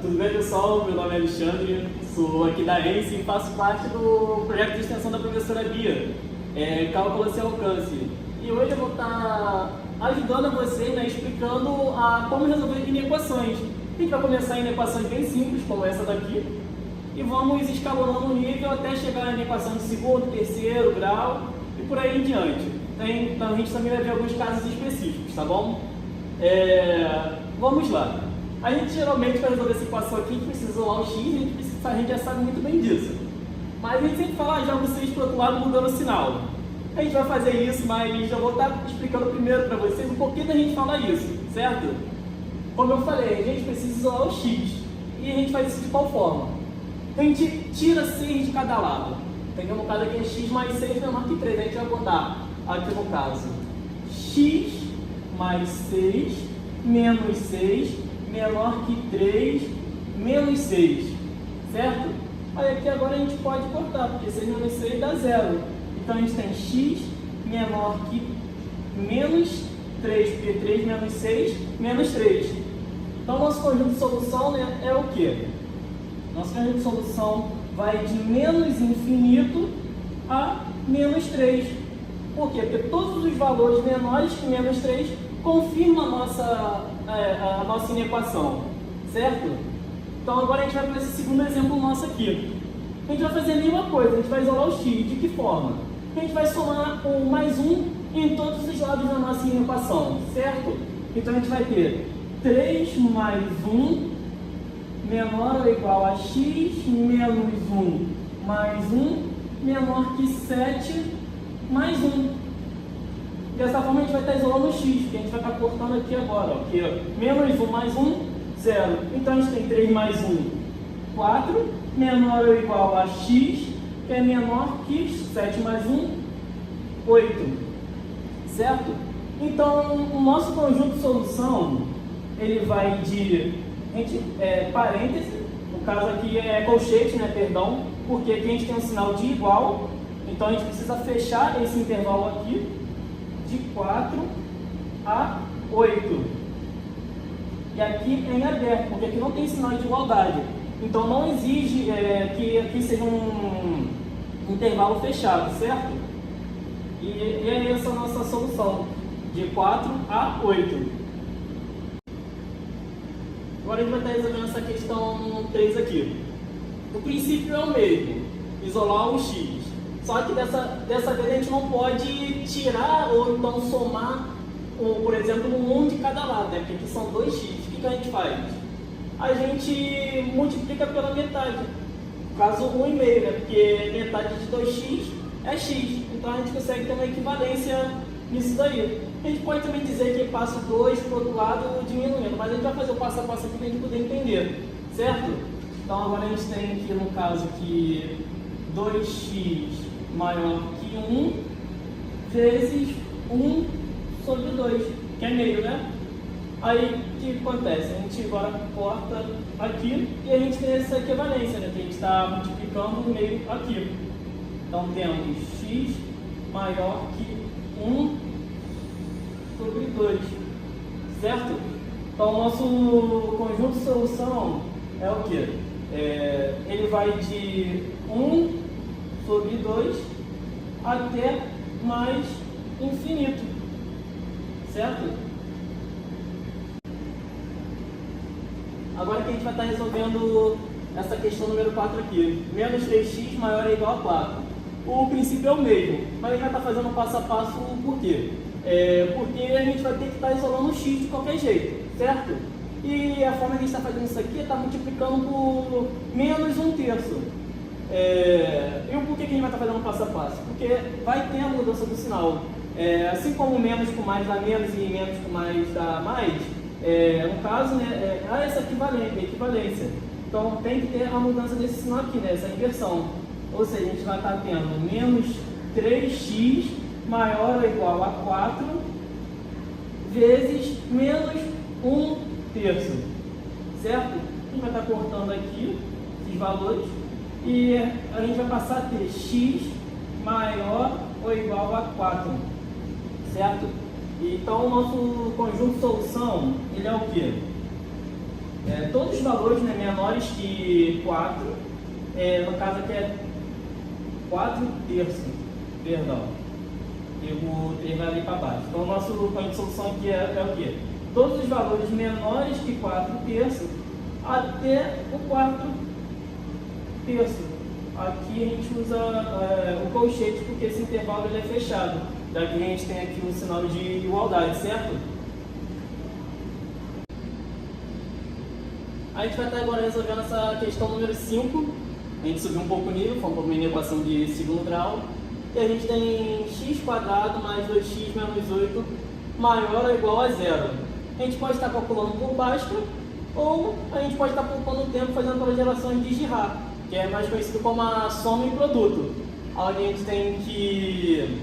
Tudo bem, pessoal? Meu nome é Alexandre, sou aqui da ENSE e faço parte do projeto de extensão da professora Bia, Cálculo sem Alcance. E hoje eu vou estar ajudando você, explicando como resolver inequações. A gente vai começar em equações bem simples, como essa daqui, e vamos escalonando o nível até chegar em equação de segundo, terceiro grau e por aí em diante. Então a gente também vai ver alguns casos específicos, tá bom? Vamos lá. A gente geralmente, para resolver essa equação aqui, a gente precisa isolar o x, a gente já sabe muito bem disso. Mas a gente sempre fala, joga o 6 para o outro lado mudando o sinal. A gente vai fazer isso, mas já vou estar explicando primeiro para vocês um pouquinho da gente falar isso, certo? Como eu falei, a gente precisa isolar o x. E a gente faz isso de qual forma? A gente tira 6 de cada lado. Então, no caso aqui é x mais 6 menor que 3. A gente vai botar aqui no caso x mais 6 menos 6 menor que 3 menos 6, certo? Aí aqui agora a gente pode cortar, porque 6 menos 6 dá 0. Então a gente tem x menor que menos 3, porque 3 menos 6, menos 3. Então nosso conjunto de solução é o quê? Nosso conjunto de solução vai de menos infinito a menos 3. Por quê? Porque todos os valores menores que menos 3 confirmam a nossa inequação, certo? Então agora a gente vai para esse segundo exemplo nosso aqui. A gente vai fazer a mesma coisa, a gente vai isolar o x. De que forma? A gente vai somar o mais 1 em todos os lados da nossa inequação, certo? Então a gente vai ter 3 mais 1 menor ou igual a x menos 1 mais 1 menor que 7 mais 1. Dessa forma a gente vai estar isolando o x, que a gente vai estar cortando aqui agora, ó, que é menos 1 mais 1, 0. Então a gente tem 3 mais 1, 4, menor ou igual a x, que é menor que 7 mais 1, 8. Certo? Então o nosso conjunto de solução, ele vai de parêntese, no caso aqui é colchete, perdão, porque aqui a gente tem um sinal de igual, então a gente precisa fechar esse intervalo aqui, de 4 a 8. E aqui é em aberto, porque aqui não tem sinal de igualdade. Então não exige que aqui seja um intervalo fechado, certo? E é essa a nossa solução, de 4 a 8. Agora a gente vai estar resolvendo essa questão 3 aqui. O princípio é o mesmo, isolar o x. Só que dessa vez a gente não pode tirar ou então somar, por exemplo, um de cada lado, porque aqui são 2x. O que a gente faz? A gente multiplica pela metade. No caso, 1,5, porque metade de 2x é x. Então a gente consegue ter uma equivalência nisso daí. A gente pode também dizer que passa 2 para o outro lado diminuindo, mas a gente vai fazer o passo a passo aqui para a gente poder entender, certo? Então agora a gente tem aqui no caso que 2x maior que 1 vezes 1 sobre 2, que é meio, Aí o que acontece? A gente agora corta aqui e a gente tem essa equivalência, que a gente está multiplicando o meio aqui. Então temos x maior que 1 sobre 2, certo? Então o nosso conjunto de solução é o quê? Ele vai de 1 sobre 2 até mais infinito, certo? Agora que a gente vai estar resolvendo essa questão número 4 aqui, menos 3x maior ou igual a 4. O princípio é o mesmo, mas a gente vai estar fazendo passo a passo por quê? Porque a gente vai ter que estar isolando o x de qualquer jeito, certo? E a forma que a gente está fazendo isso aqui é estar multiplicando por menos 1/3. E por que a gente vai estar fazendo passo a passo? Porque vai ter a mudança do sinal. Assim como menos com mais dá menos e menos com mais dá mais, no caso, há essa equivalência. Então tem que ter a mudança desse sinal aqui, essa inversão. Ou seja, a gente vai estar tendo menos 3x maior ou igual a 4 vezes menos 1/3. Certo? A gente vai estar cortando aqui esses valores. E a gente vai passar a ter x maior ou igual a 4, certo? Então o nosso conjunto de solução, ele é o quê? todos os valores, né, menores que 4, no caso aqui é 4 terços, perdão, e o 3 vai ali para baixo. Então o nosso ponto de solução aqui é o quê? Todos os valores menores que 4 terços até o 4 terço. Aqui a gente usa o colchete porque esse intervalo ele é fechado, já que a gente tem aqui um sinal de igualdade, certo? A gente vai estar agora resolvendo essa questão número 5. A gente subiu um pouco o nível, foi uma equação de segundo grau. E a gente tem x² mais 2x menos 8 maior ou igual a zero. A gente pode estar calculando por Bhaskara ou a gente pode estar poupando tempo fazendo pelas gerações de Girard, que é mais conhecido como a soma em produto, onde a gente tem que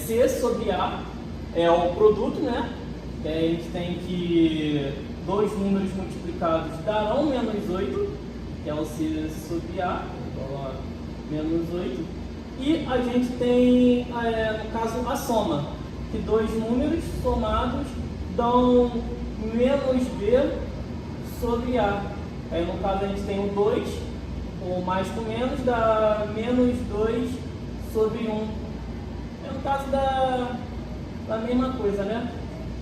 C sobre A é o produto, né? A gente tem que dois números multiplicados darão menos 8, que é o C sobre A, igual a menos 8. E a gente tem, no caso, a soma, que dois números somados dão menos B sobre A. Aí, no caso, a gente tem o 2, o mais com menos dá menos 2 sobre 1. É no caso da mesma coisa, né?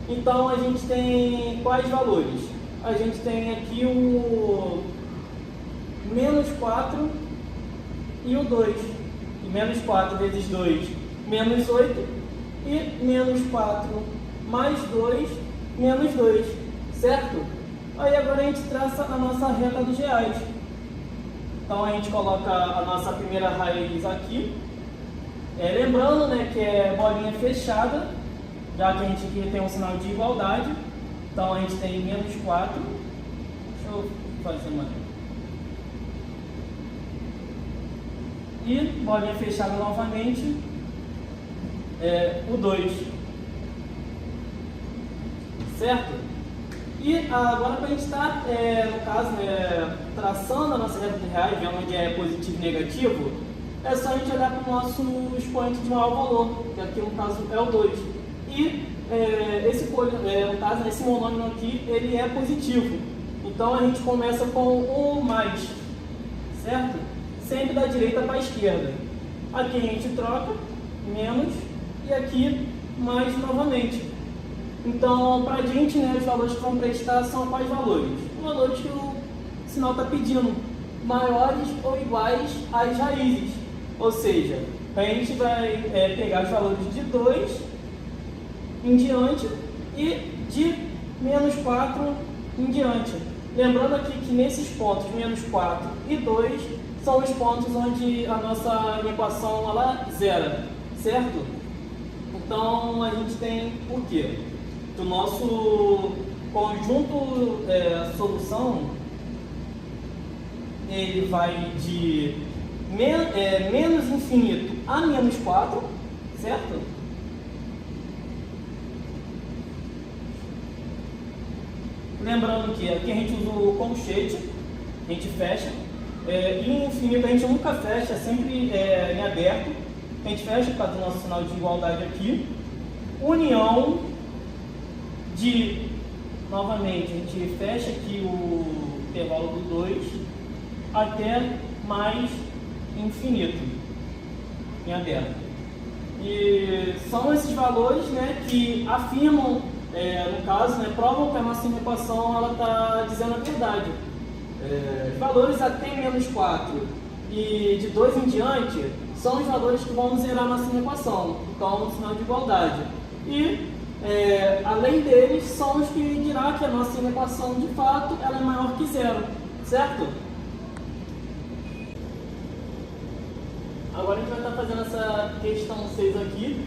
Então, a gente tem quais valores? A gente tem aqui o menos 4 e o 2. E menos 4 vezes 2, menos 8. E menos 4 mais 2, menos 2. Certo? Aí agora a gente traça a nossa reta dos reais. Então, a gente coloca a nossa primeira raiz aqui. Lembrando, né, que é bolinha fechada, já que a gente aqui tem um sinal de igualdade. Então, a gente tem menos 4. Deixa eu fazer uma. E bolinha fechada novamente, o 2. Certo? E agora, para a gente estar, no caso, traçando a nossa reta de reais, vendo onde é positivo e negativo, é só a gente olhar para o nosso expoente de maior valor, que aqui no caso é o 2. E no caso, esse monômio aqui, ele é positivo. Então a gente começa com o mais, certo? Sempre da direita para a esquerda. Aqui a gente troca, menos, e aqui mais novamente. Então, para a gente, né, os valores que vão prestar são quais valores? Os valores que o sinal está pedindo, maiores ou iguais às raízes. Ou seja, a gente vai pegar os valores de 2 em diante e de menos 4 em diante. Lembrando aqui que nesses pontos, menos 4 e 2, são os pontos onde a nossa equação ela zera, certo? Então, a gente tem o quê? Do nosso conjunto solução, ele vai de menos infinito a menos 4, certo? Lembrando que aqui a gente usa o colchete, a gente fecha, e em infinito a gente nunca fecha, é sempre em aberto. A gente fecha por causa do nosso sinal de igualdade aqui. União de, novamente, a gente fecha aqui o intervalo do 2 até mais infinito, em aberto. E são esses valores, né, que afirmam, no caso, né, provam que a nossa equação está dizendo a verdade. Os valores até menos 4 e de 2 em diante são os valores que vão zerar a nossa equação, então, no sinal de igualdade. E, além deles, são os que dirá que a nossa equação, de fato, ela é maior que zero, certo? Agora a gente vai estar fazendo essa questão 6 aqui.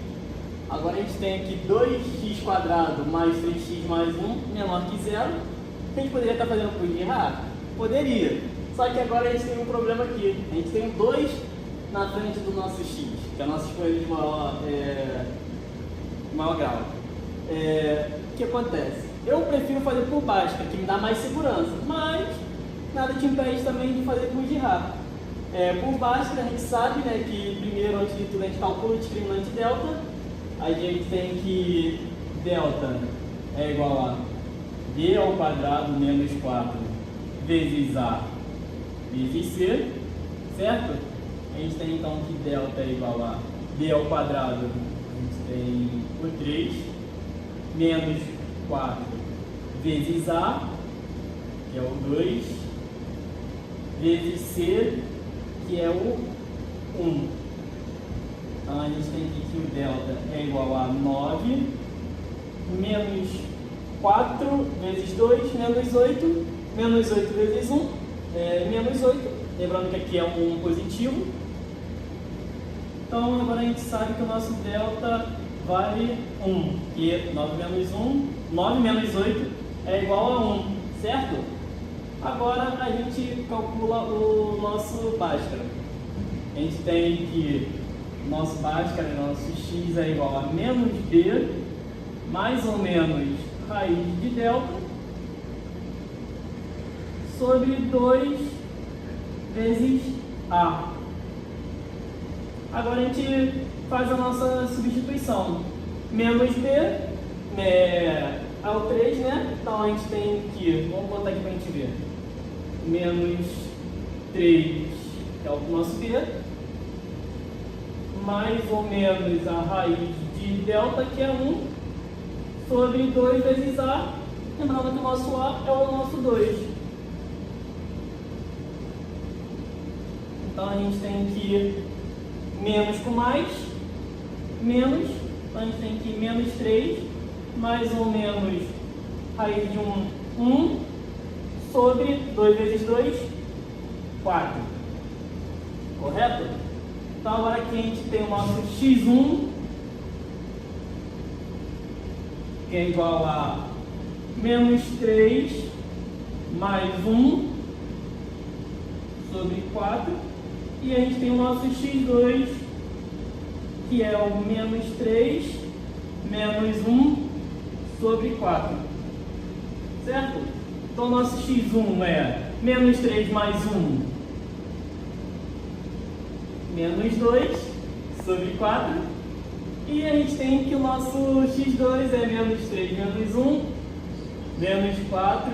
Agora a gente tem aqui 2x² mais 3x mais 1 menor que zero. A gente poderia estar fazendo por Girard? Poderia. Só que agora a gente tem um problema aqui. A gente tem 2 na frente do nosso x, que é a nossa escolha de maior grau. O que acontece? Eu prefiro fazer por Bhaskara, que me dá mais segurança, mas nada te impede também de fazer por Girard. Por Bhaskara, a gente sabe, né, que primeiro, antes de tudo, a gente calcula o discriminante delta. A gente tem que delta é igual a D ao quadrado menos 4 vezes A vezes C, certo? A gente tem então que delta é igual a D ao quadrado, a gente tem o 3, menos 4 vezes A, que é o 2, vezes C, que é o 1. Então a gente tem aqui que o delta é igual a 9, menos 4 vezes 2, menos 8 vezes 1, menos 8. Lembrando que aqui é um positivo. Então agora a gente sabe que o nosso delta vale 1, que 9 menos 8 é igual a 1, certo? Agora a gente calcula o nosso Bhaskara. A gente tem que nosso Bhaskara, nosso x é igual a menos b, mais ou menos raiz de delta, sobre 2 vezes a. Agora a gente faz a nossa substituição. Menos b é o 3, né? Então a gente tem que, vamos botar aqui para a gente ver, menos 3, que é o nosso b, mais ou menos a raiz de delta, que é 1, sobre 2 vezes a, lembrando que o nosso a é o nosso 2. Então a gente tem que menos com mais, menos, então a gente tem que menos 3, mais ou menos raiz de 1 sobre 2 vezes 2, 4. Correto? Então agora aqui a gente tem o nosso x1, que é igual a menos 3 mais 1 sobre 4. E a gente tem o nosso x2, que é o menos 3 menos 1 sobre 4. Certo? Então o nosso x1 é menos 3 mais 1, menos 2 sobre 4. E a gente tem que o nosso x2 é menos 3 menos 1, menos 4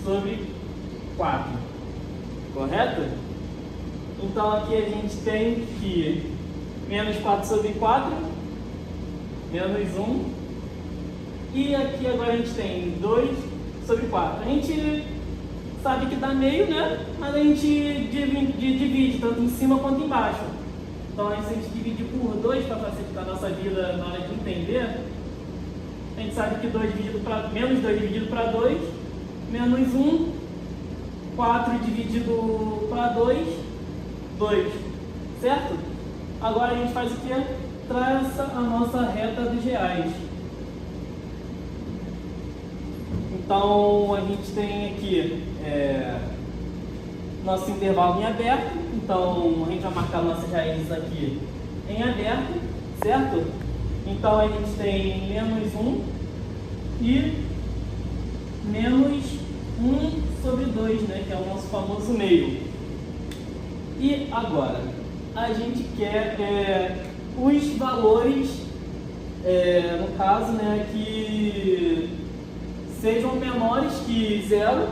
sobre 4. Correto? Então aqui a gente tem que menos 4 sobre 4, menos 1. E aqui agora a gente tem 2 sobre 4. A gente sabe que dá meio, né? Mas a gente divide tanto em cima quanto embaixo. Então se a gente dividir por 2 para facilitar a nossa vida na hora de entender, a gente sabe que menos 2 dividido para 2, menos 1, 4 dividido para 2, 2, certo? Agora a gente faz o que? Traça a nossa reta dos reais. Então a gente tem aqui nosso intervalo em aberto. Então a gente vai marcar nossas raízes aqui em aberto, certo? Então a gente tem menos 1 e menos 1 sobre 2, né? Que é o nosso famoso meio. E agora, a gente quer os valores, no caso, né, que sejam menores que 0,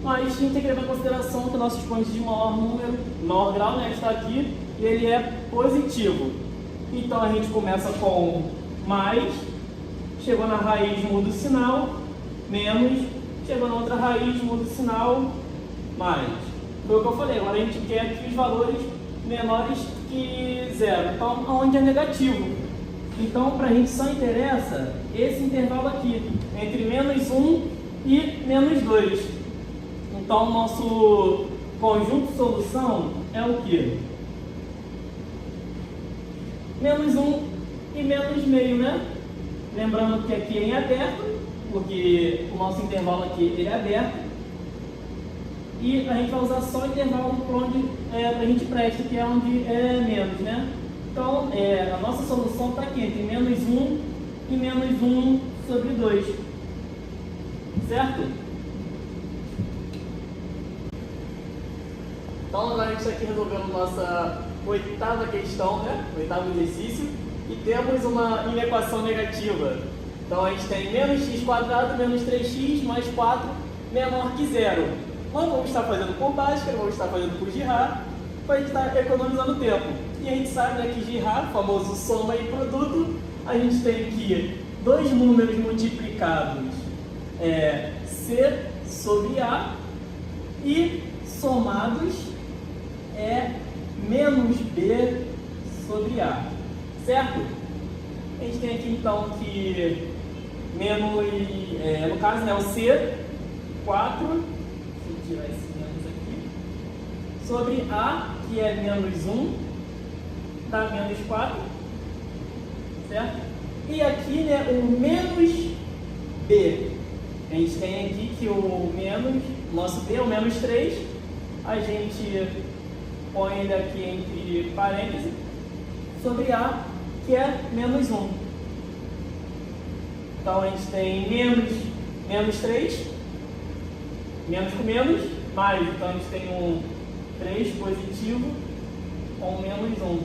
mas a gente tem que levar em consideração que o nosso expoente de maior grau, né, está aqui, e ele é positivo. Então a gente começa com mais, chegou na raiz, muda o sinal, menos, chegou na outra raiz, muda o sinal, mais. Foi o que eu falei, agora a gente quer aqui os valores menores que 0, então onde é negativo. Então para a gente só interessa esse intervalo aqui, entre menos 1 e menos 2. Então o nosso conjunto de solução é o que? Menos 1 e menos meio, né? Lembrando que aqui é em aberto, porque o nosso intervalo aqui ele é aberto. E a gente vai usar só o intervalo para onde a gente presta, que é onde é menos, né? Então, a nossa solução está aqui, entre menos 1 e menos 1 sobre 2. Certo? Então, agora a gente está aqui resolvendo nossa 8ª questão, né? 8º exercício. E temos uma inequação negativa. Então a gente tem menos x quadrado menos 3x mais 4 menor que zero. Não vamos estar fazendo por Bhaskara, vamos estar fazendo por Girard, para a gente estar economizando tempo. E a gente sabe, né, que Girard, o famoso soma e produto, a gente tem que dois números multiplicados é C sobre A e somados é menos B sobre A, certo? A gente tem aqui então que menos, no caso, né, o C, 4, deixa eu tirar esse menos aqui, sobre A, que é menos 1, dá menos 4, certo? E aqui, né, o menos B, a gente tem aqui que o menos, nosso B é o menos 3, a gente põe ele aqui entre parênteses, sobre A, que é menos 1. Então a gente tem menos 3, menos com menos, mais, então a gente tem um 3 positivo com menos 1.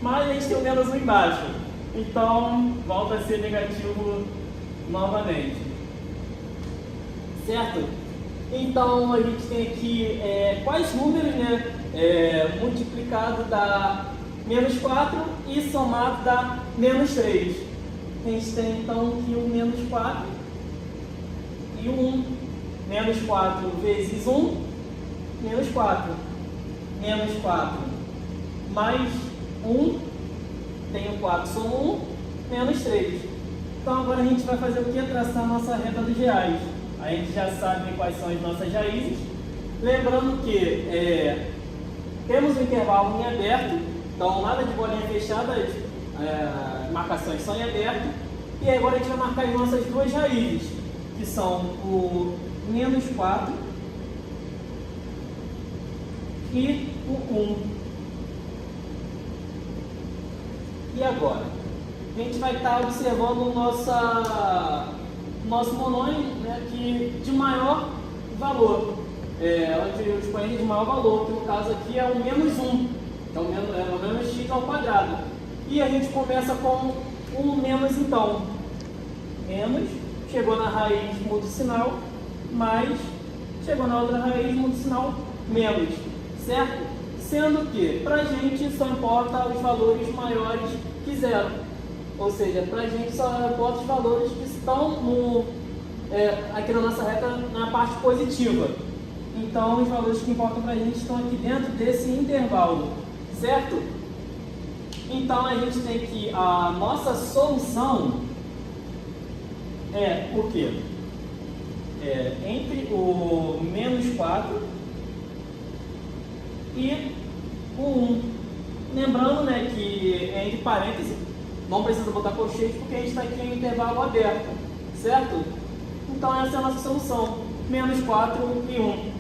Mas a gente tem o menos 1 embaixo, então volta a ser negativo novamente. Certo? Então a gente tem aqui quais números, né, multiplicado dá menos 4 e somado dá menos 3. A gente tem então aqui o menos 4 e o 1. Menos 4 vezes 1, menos 4. Menos 4 mais 1, tenho 4, soma 1, menos 3. Então agora a gente vai fazer o que? Traçar a nossa reta dos reais. A gente já sabe quais são as nossas raízes. Lembrando que temos um intervalo em aberto, então nada de bolinha fechada, marcações são em aberto. E agora a gente vai marcar as nossas duas raízes, que são o menos 4 e o 1. E agora? A gente vai estar observando o nosso monônimo, né, de maior valor, onde eu exponho de maior valor, que no caso aqui é o menos 1, então é o menos x ao quadrado. E a gente começa com um menos, então, menos, chegou na raiz, muda o sinal, mais, chegou na outra raiz, muda o sinal, menos, certo? Sendo que, para a gente, só importa os valores maiores que zero. Ou seja, para a gente só importa os valores que estão aqui na nossa reta, na parte positiva. Então, os valores que importam para a gente estão aqui dentro desse intervalo, certo? Então, a gente tem que a nossa solução é o quê? Entre o menos 4 e o 1. Lembrando, né, que é entre parênteses, não precisa botar colchetes porque a gente está aqui em intervalo aberto, certo? Então essa é a nossa solução, menos 4 e 1.